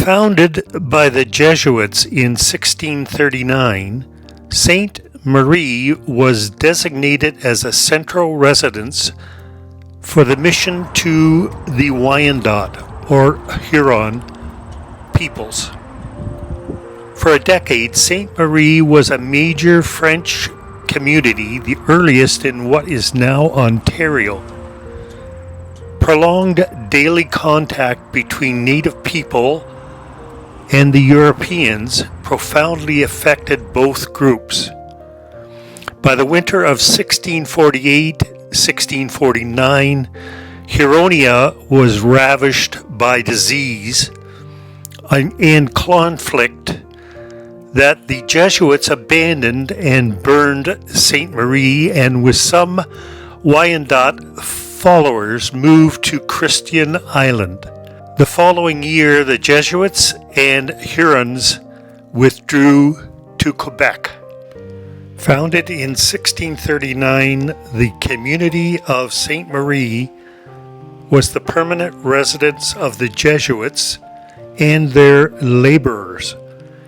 Founded by the Jesuits in 1639, Sainte-Marie was designated as a central residence for the mission to the Wendat, or Huron, peoples. For a decade, Sainte-Marie was a major French community, the earliest in what is now Ontario. Prolonged daily contact between Native people and the Europeans profoundly affected both groups. By the winter of 1648-1649, Huronia was ravished by disease and conflict that the Jesuits abandoned and burned Sainte-Marie, and with some Wendat followers moved to Christian Island. The following year, the Jesuits and Hurons withdrew to Quebec. Founded in 1639, the community of Sainte-Marie was the permanent residence of the Jesuits and their laborers,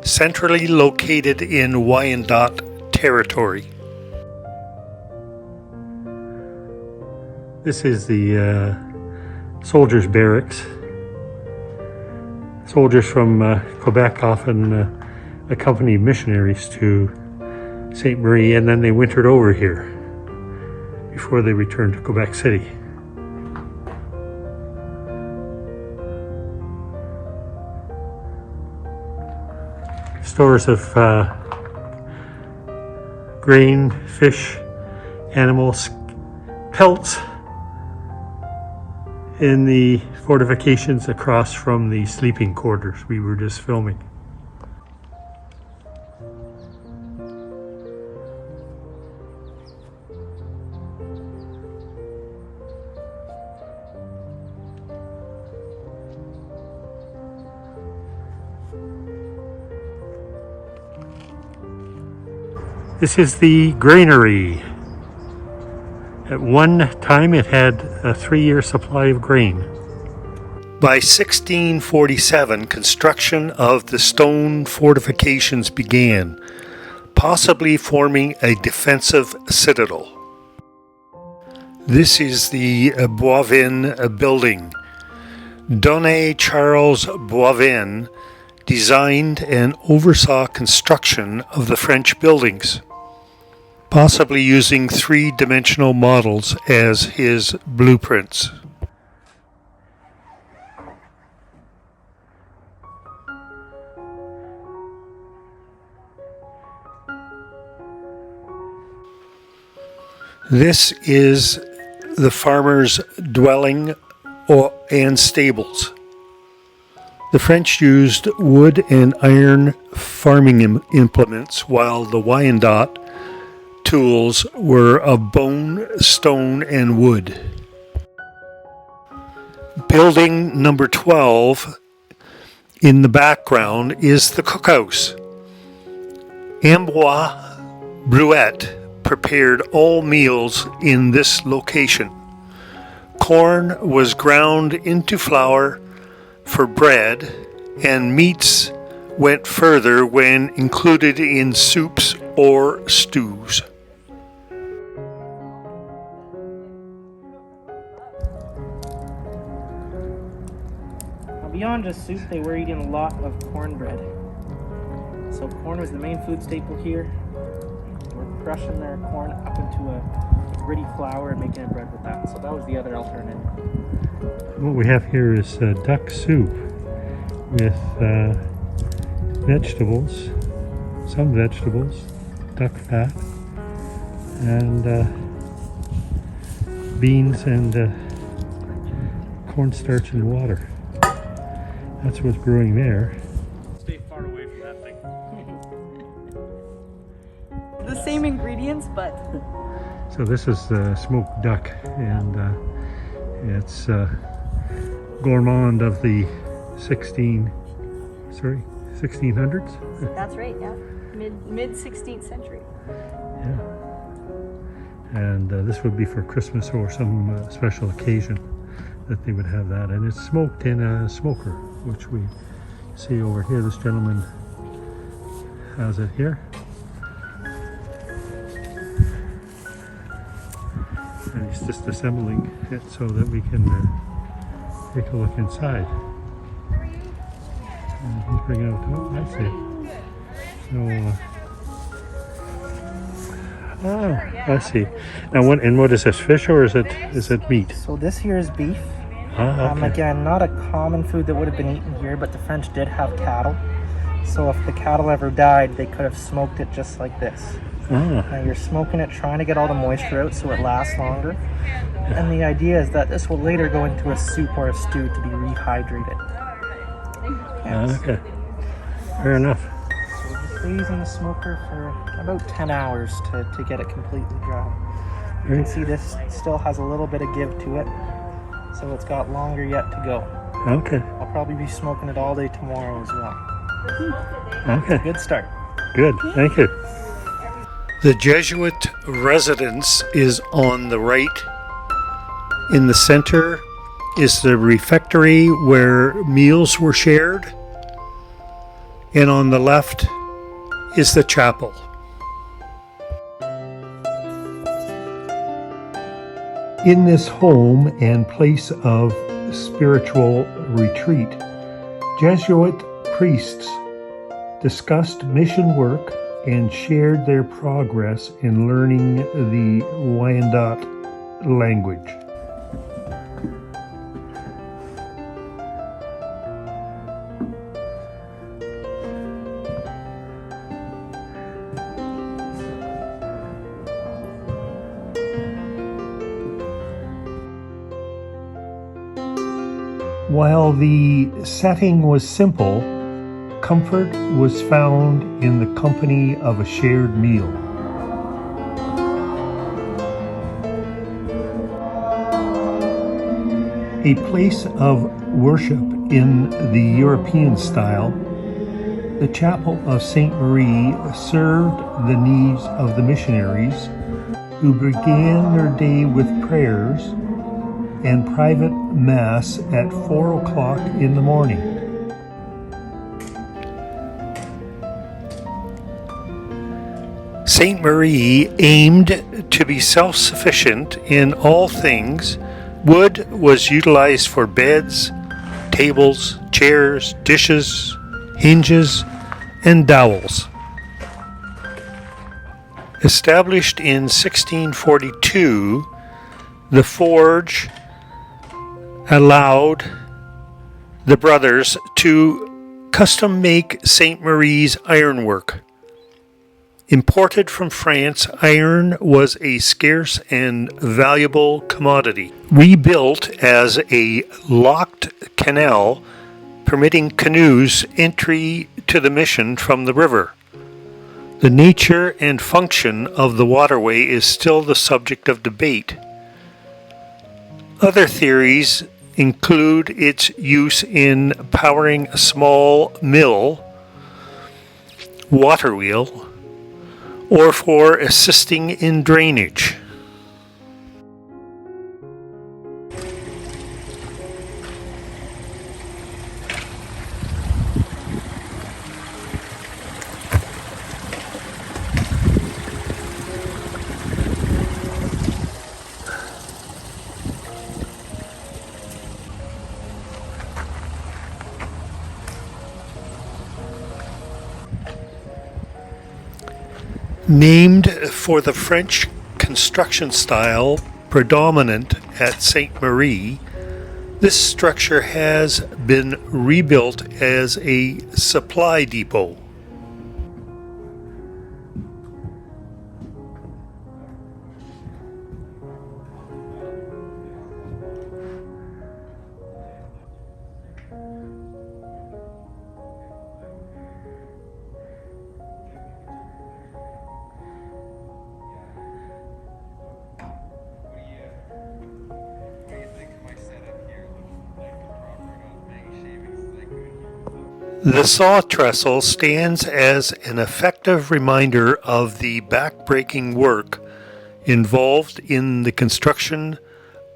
centrally located in Wendat territory. This is the soldiers' barracks. Soldiers from Quebec often accompanied missionaries to Sainte-Marie, and then they wintered over here before they returned to Quebec City. Stores of grain, fish, animals, pelts in the fortifications across from the sleeping quarters we were just filming. This is the granary. At one time it had a 3-year supply of grain. By 1647, construction of the stone fortifications began, possibly forming a defensive citadel. This is the Boivin building. Donné Charles Boivin designed and oversaw construction of the French buildings, possibly using 3-dimensional models as his blueprints. This is the farmer's dwelling and stables. The French used wood and iron farming implements, while the Wendat tools were of bone, stone, and wood. Building number 12 in the background is the cookhouse. Amboise Brouette prepared all meals in this location. Corn was ground into flour for bread, and meats went further when included in soups or stews. Beyond just soup, they were eating a lot of cornbread. So corn was the main food staple here. We're crushing their corn up into a gritty flour and making bread with that. So that was the other alternative. What we have here is duck soup with vegetables, some vegetables, duck fat, and beans and cornstarch and water. That's what's brewing there. Stay far away from that thing. The same ingredients, but... So this is smoked duck, and it's gourmand of the 1600s? That's right, yeah. Mid 16th century. Yeah. And this would be for Christmas or some special occasion that they would have that. And it's smoked in a smoker, which we See over here, this gentleman has it here. And he's just assembling it so that we can take a look inside. And he's bringing out, oh, I see. So, I see. Now, what is this, fish or is it meat? So this here is beef. Okay. Again, not a common food that would have been eaten here, but the French did have cattle. So if the cattle ever died, they could have smoked it just like this. Now you're smoking it, trying to get all the moisture out so it lasts longer. And the idea is that this will later go into a soup or a stew to be rehydrated. Yes. Okay. Fair enough. So we'll just freeze in the smoker for about 10 hours to get it completely dry. You can see this still has a little bit of give to it, so it's got longer yet to go. Okay. I'll probably be smoking it all day tomorrow as well. Okay. Good start. Good. Thank you. The Jesuit residence is on the right. In the center is the refectory where meals were shared. And on the left is the chapel. In this home and place of spiritual retreat, Jesuit priests discussed mission work and shared their progress in learning the Wendat language. While the setting was simple, comfort was found in the company of a shared meal. A place of worship in the European style, the chapel of Sainte-Marie served the needs of the missionaries who began their day with prayers and private mass at 4 o'clock in the morning. Sainte-Marie aimed to be self-sufficient in all things. Wood was utilized for beds, tables, chairs, dishes, hinges, and dowels. Established in 1642, the forge allowed the brothers to custom make Sainte-Marie's ironwork. Imported from France, iron was a scarce and valuable commodity. Rebuilt as a locked canal, permitting canoes entry to the mission from the river. The nature and function of the waterway is still the subject of debate. Other theories include its use in powering a small mill, water wheel, or for assisting in drainage. Named for the French construction style predominant at Sainte-Marie, this structure has been rebuilt as a supply depot. The saw trestle stands as an effective reminder of the back-breaking work involved in the construction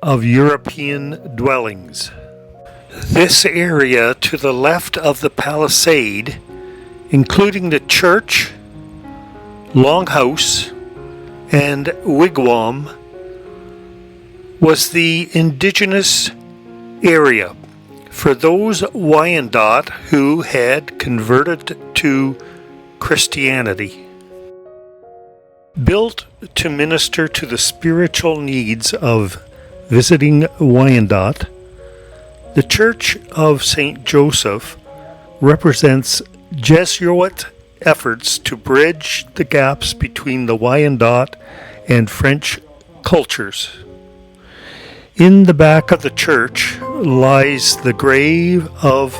of European dwellings. This area to the left of the palisade, including the church, longhouse, and wigwam, was the indigenous area for those Wyandot who had converted to Christianity. Built to minister to the spiritual needs of visiting Wyandot, the Church of St. Joseph represents Jesuit efforts to bridge the gaps between the Wyandot and French cultures. In the back of the church lies the grave of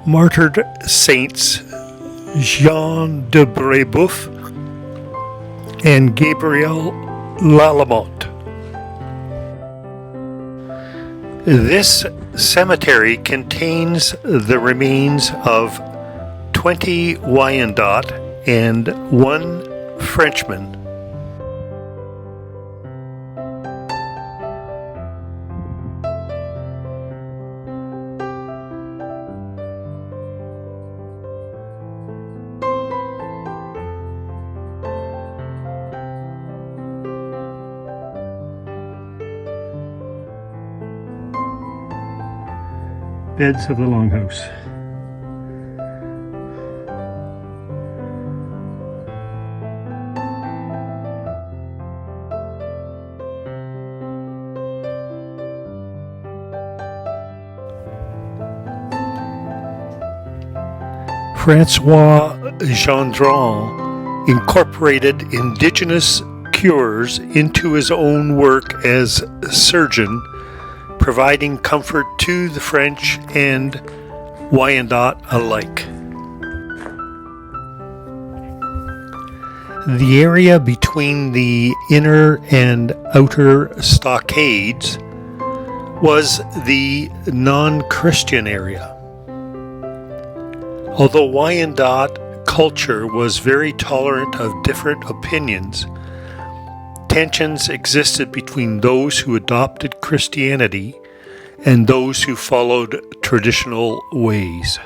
martyred saints Jean de Brébeuf and Gabriel Lalemant. This cemetery contains the remains of 20 Wyandot and 1 Frenchman. Beds of the Longhouse. Francois Gendron incorporated indigenous cures into his own work as surgeon, providing comfort to the French and Wyandot alike. The area between the inner and outer stockades was the non-Christian area. Although Wyandot culture was very tolerant of different opinions, tensions existed between those who adopted Christianity and those who followed traditional ways.